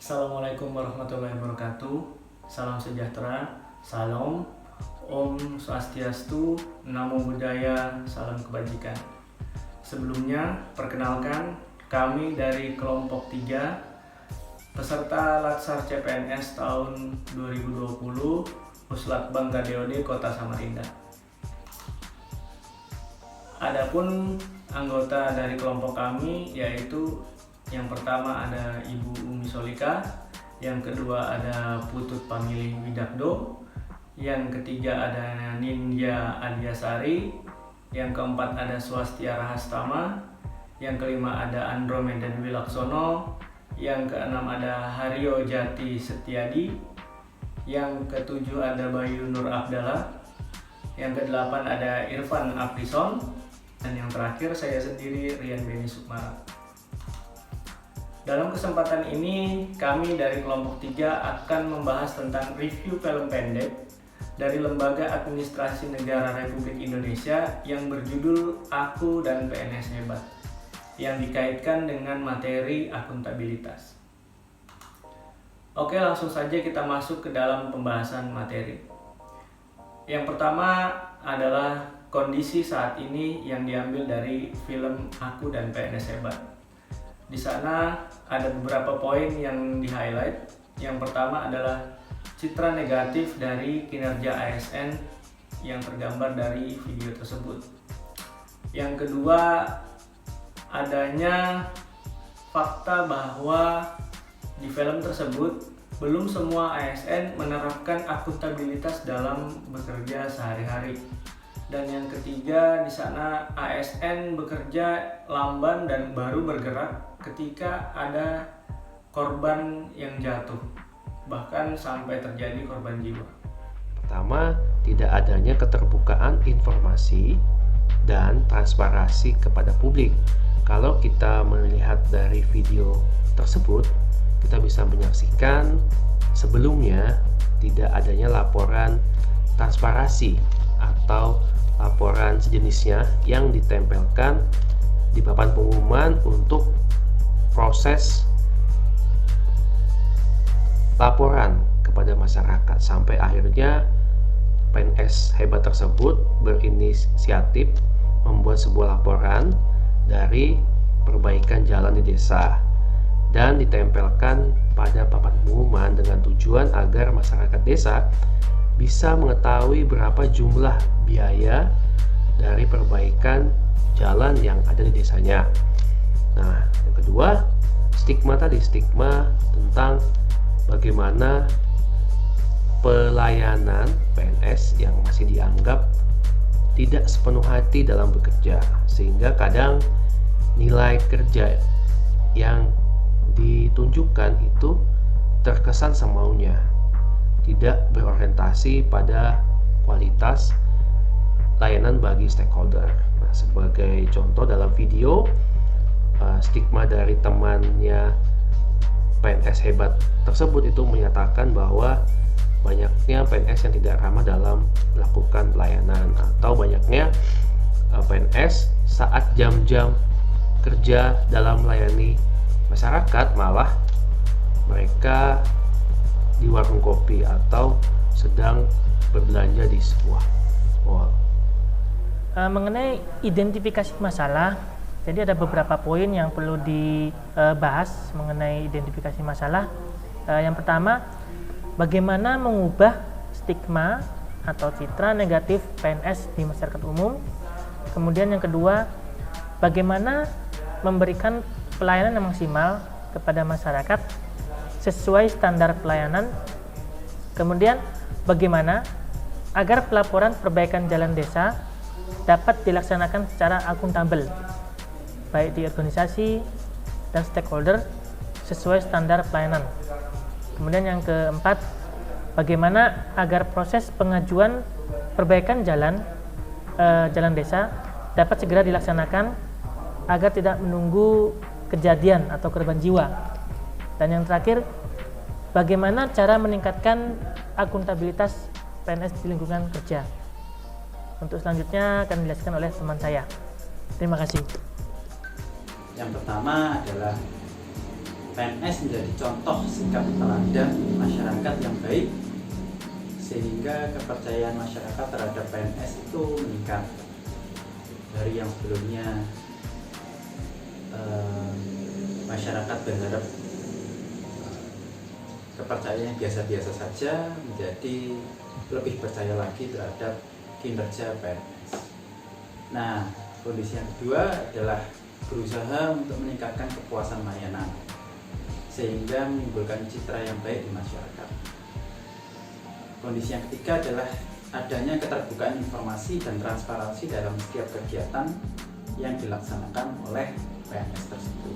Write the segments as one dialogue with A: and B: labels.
A: Assalamualaikum warahmatullahi wabarakatuh. Salam sejahtera, salam, Om Swastiastu, Namo Buddhaya, salam kebajikan. Sebelumnya, perkenalkan kami dari kelompok 3 peserta Latsar CPNS tahun 2020 Puslatbang KDOD Kota Samarinda. Adapun anggota dari kelompok kami yaitu yang pertama ada Ibu Umi Solika, yang kedua ada Putut Pamilih Widakdo, yang ketiga ada Nindya Adiasari, yang keempat ada Swastia Rahastama, yang kelima ada Andromeda Dwi Laksono, yang keenam ada Haryo Jati Setiadi, yang ketujuh ada Bayu Nur Abdallah, yang kedelapan ada Irfan Aprison, dan yang terakhir saya sendiri, Rian Beni Sukmara. Dalam kesempatan ini, kami dari kelompok 3 akan membahas tentang review film pendek dari Lembaga Administrasi Negara Republik Indonesia yang berjudul Aku dan PNS Hebat, yang dikaitkan dengan materi akuntabilitas. Oke, langsung saja kita masuk ke dalam pembahasan materi. Yang pertama adalah kondisi saat ini yang diambil dari film Aku dan PNS Hebat. Di sana ada beberapa poin yang di-highlight. Yang pertama adalah citra negatif dari kinerja ASN yang tergambar dari video tersebut. Yang kedua, adanya fakta bahwa di film tersebut belum semua ASN menerapkan akuntabilitas dalam bekerja sehari-hari. Dan yang ketiga, di sana ASN bekerja lamban dan baru bergerak ketika ada korban yang jatuh, bahkan sampai terjadi korban jiwa.
B: Pertama, tidak adanya keterbukaan informasi dan transparansi kepada publik. Kalau kita melihat dari video tersebut, kita bisa menyaksikan sebelumnya tidak adanya laporan transparansi atau laporan sejenisnya yang ditempelkan di papan pengumuman untuk proses laporan kepada masyarakat, sampai akhirnya PNS Hebat tersebut berinisiatif membuat sebuah laporan dari perbaikan jalan di desa dan ditempelkan pada papan pengumuman dengan tujuan agar masyarakat desa bisa mengetahui berapa jumlah biaya dari perbaikan jalan yang ada di desanya. Nah, yang kedua, stigma tentang bagaimana pelayanan PNS yang masih dianggap tidak sepenuh hati dalam bekerja, sehingga kadang nilai kerja yang ditunjukkan itu terkesan semaunya, tidak berorientasi pada kualitas layanan bagi stakeholder. Nah, sebagai contoh dalam video, stigma dari temannya PNS Hebat tersebut itu menyatakan bahwa banyaknya PNS yang tidak ramah dalam melakukan pelayanan, atau banyaknya PNS saat jam-jam kerja dalam melayani masyarakat malah mereka di warung kopi atau sedang berbelanja di sebuah mall.
C: Mengenai identifikasi masalah, jadi ada beberapa poin yang perlu dibahas mengenai identifikasi masalah. Yang pertama, bagaimana mengubah stigma atau citra negatif PNS di masyarakat umum. Kemudian yang kedua, bagaimana memberikan pelayanan yang maksimal kepada masyarakat sesuai standar pelayanan. Kemudian bagaimana agar pelaporan perbaikan jalan desa dapat dilaksanakan secara akuntabel, baik di organisasi dan stakeholder sesuai standar pelayanan. Kemudian yang keempat, bagaimana agar proses pengajuan perbaikan jalan desa dapat segera dilaksanakan agar tidak menunggu kejadian atau korban jiwa. Dan yang terakhir, bagaimana cara meningkatkan akuntabilitas PNS di lingkungan kerja. Untuk selanjutnya akan dijelaskan oleh teman saya. Terima kasih.
D: Yang pertama adalah PNS menjadi contoh sikap teladan masyarakat yang baik, sehingga kepercayaan masyarakat terhadap PNS itu meningkat dari yang sebelumnya masyarakat berharap kepercayaan biasa-biasa saja menjadi lebih percaya lagi terhadap kinerja PNS. Nah, kondisi yang kedua adalah berusaha untuk meningkatkan kepuasan layanan sehingga menimbulkan citra yang baik di masyarakat. Kondisi yang ketiga adalah adanya keterbukaan informasi dan transparansi dalam setiap kegiatan yang dilaksanakan oleh PNS tersebut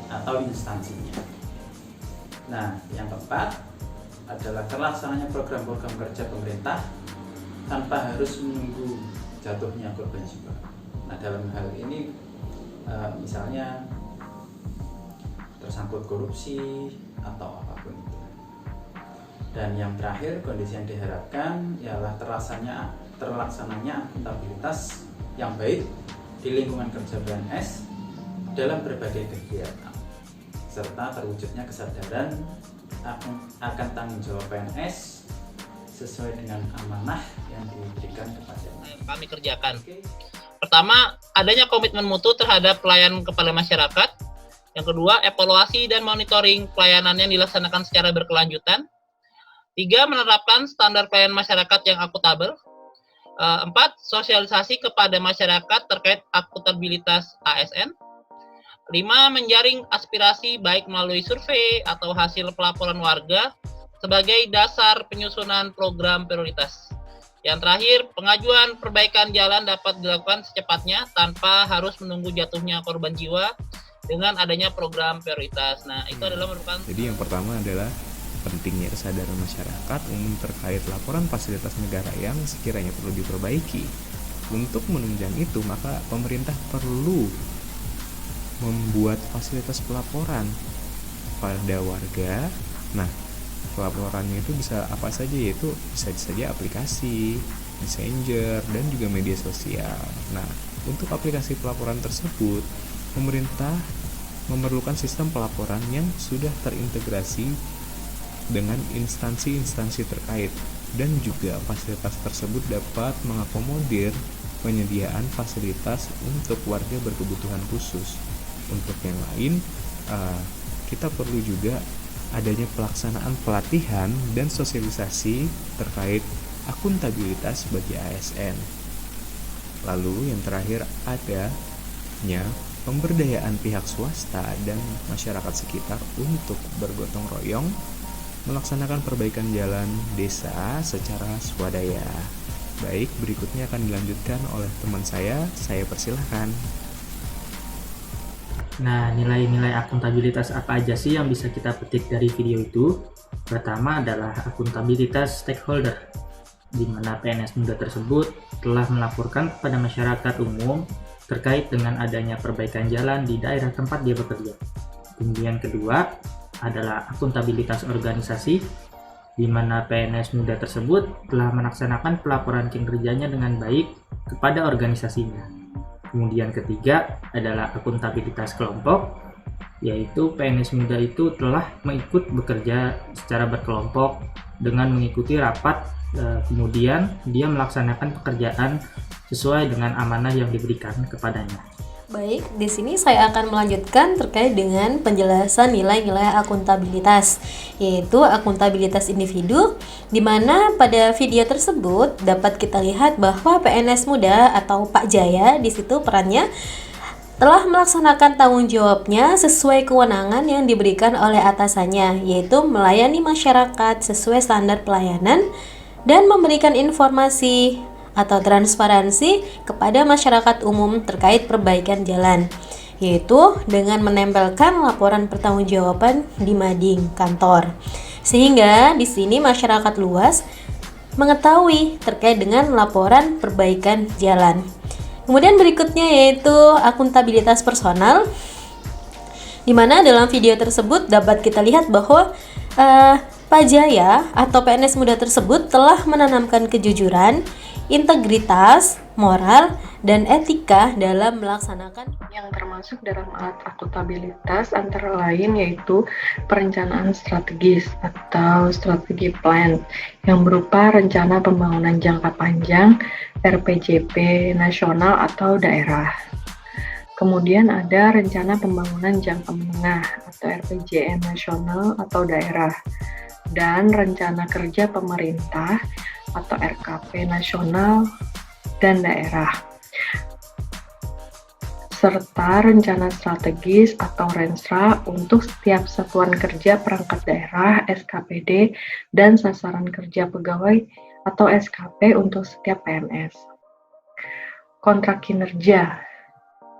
D: atau instansinya. Nah, yang keempat adalah terlaksananya program-program kerja pemerintah tanpa harus menunggu jatuhnya korban jiwa. Nah, dalam hal ini misalnya tersangkut korupsi atau apapun itu. Dan yang terakhir, kondisi yang diharapkan ialah terlaksananya akuntabilitas yang baik di lingkungan kerja PNS dalam berbagai kegiatan, serta terwujudnya kesadaran akan tanggung jawab PNS sesuai dengan amanah yang diberikan kepadanya.
E: Kami kerjakan. Pertama, adanya komitmen mutu terhadap pelayanan kepada masyarakat. Yang kedua, evaluasi dan monitoring pelayanan yang dilaksanakan secara berkelanjutan. 3, menerapkan standar pelayanan masyarakat yang akuntabel. 4, sosialisasi kepada masyarakat terkait akuntabilitas ASN. 5, menjaring aspirasi baik melalui survei atau hasil pelaporan warga sebagai dasar penyusunan program prioritas. Yang terakhir, pengajuan perbaikan jalan dapat dilakukan secepatnya tanpa harus menunggu jatuhnya korban jiwa dengan adanya program prioritas. Nah, itu adalah merupakan.
F: Jadi yang pertama adalah pentingnya kesadaran masyarakat umum terkait laporan fasilitas negara yang sekiranya perlu diperbaiki. Untuk menunjang itu, maka pemerintah perlu membuat fasilitas pelaporan pada warga. Nah, pelaporannya itu bisa apa saja, yaitu bisa saja aplikasi, messenger, dan juga media sosial. Nah, untuk aplikasi pelaporan tersebut, pemerintah memerlukan sistem pelaporan yang sudah terintegrasi dengan instansi-instansi terkait, dan juga fasilitas tersebut dapat mengakomodir penyediaan fasilitas untuk warga berkebutuhan khusus. Untuk yang lain, kita perlu juga adanya pelaksanaan pelatihan dan sosialisasi terkait akuntabilitas bagi ASN. Lalu yang terakhir, adanya pemberdayaan pihak swasta dan masyarakat sekitar untuk bergotong royong melaksanakan perbaikan jalan desa secara swadaya. Baik, berikutnya akan dilanjutkan oleh teman saya persilahkan.
C: Nah, nilai-nilai akuntabilitas apa aja sih yang bisa kita petik dari video itu? Pertama adalah akuntabilitas stakeholder, di mana PNS muda tersebut telah melaporkan kepada masyarakat umum terkait dengan adanya perbaikan jalan di daerah tempat dia bekerja. Kemudian kedua adalah akuntabilitas organisasi, di mana PNS muda tersebut telah melaksanakan pelaporan kinerjanya dengan baik kepada organisasinya. Kemudian ketiga adalah akuntabilitas kelompok, yaitu PNS muda itu telah mengikut bekerja secara berkelompok dengan mengikuti rapat, kemudian dia melaksanakan pekerjaan sesuai dengan amanah yang diberikan kepadanya.
G: Baik, di sini saya akan melanjutkan terkait dengan penjelasan nilai-nilai akuntabilitas, yaitu akuntabilitas individu, di mana pada video tersebut dapat kita lihat bahwa PNS muda atau Pak Jaya di situ perannya telah melaksanakan tanggung jawabnya sesuai kewenangan yang diberikan oleh atasannya, yaitu melayani masyarakat sesuai standar pelayanan dan memberikan informasi atau transparansi kepada masyarakat umum terkait perbaikan jalan, yaitu dengan menempelkan laporan pertanggungjawaban di mading kantor, sehingga di sini masyarakat luas mengetahui terkait dengan laporan perbaikan jalan. Kemudian berikutnya yaitu akuntabilitas personal, di mana dalam video tersebut dapat kita lihat bahwa Pak Jaya atau PNS muda tersebut telah menanamkan kejujuran integritas, moral, dan etika dalam melaksanakan
H: yang termasuk dalam alat akuntabilitas antara lain yaitu perencanaan strategis atau strategi plan yang berupa rencana pembangunan jangka panjang RPJP nasional atau daerah. Kemudian ada rencana pembangunan jangka menengah atau RPJM nasional atau daerah dan rencana kerja pemerintah atau RKP nasional dan daerah, serta rencana strategis atau Renstra untuk setiap satuan kerja perangkat daerah SKPD dan sasaran kerja pegawai atau SKP untuk setiap PNS. Kontrak kinerja.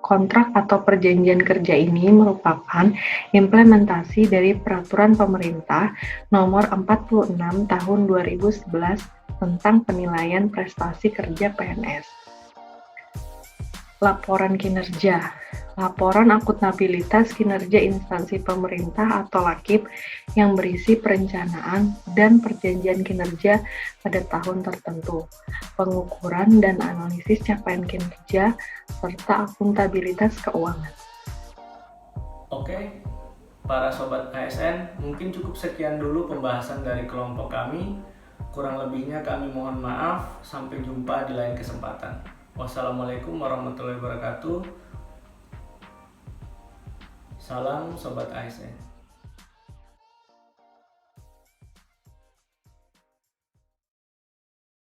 H: Kontrak atau perjanjian kerja ini merupakan implementasi dari Peraturan Pemerintah Nomor 46 Tahun 2011 tentang penilaian prestasi kerja PNS. Laporan kinerja. Laporan akuntabilitas kinerja instansi pemerintah atau LAKIP yang berisi perencanaan dan perjanjian kinerja pada tahun tertentu, pengukuran dan analisis capaian kinerja, serta akuntabilitas keuangan.
A: Oke, para sobat ASN, mungkin cukup sekian dulu pembahasan dari kelompok kami. Kurang lebihnya kami mohon maaf. Sampai jumpa di lain kesempatan. Wassalamualaikum warahmatullahi wabarakatuh. Salam sobat ASN.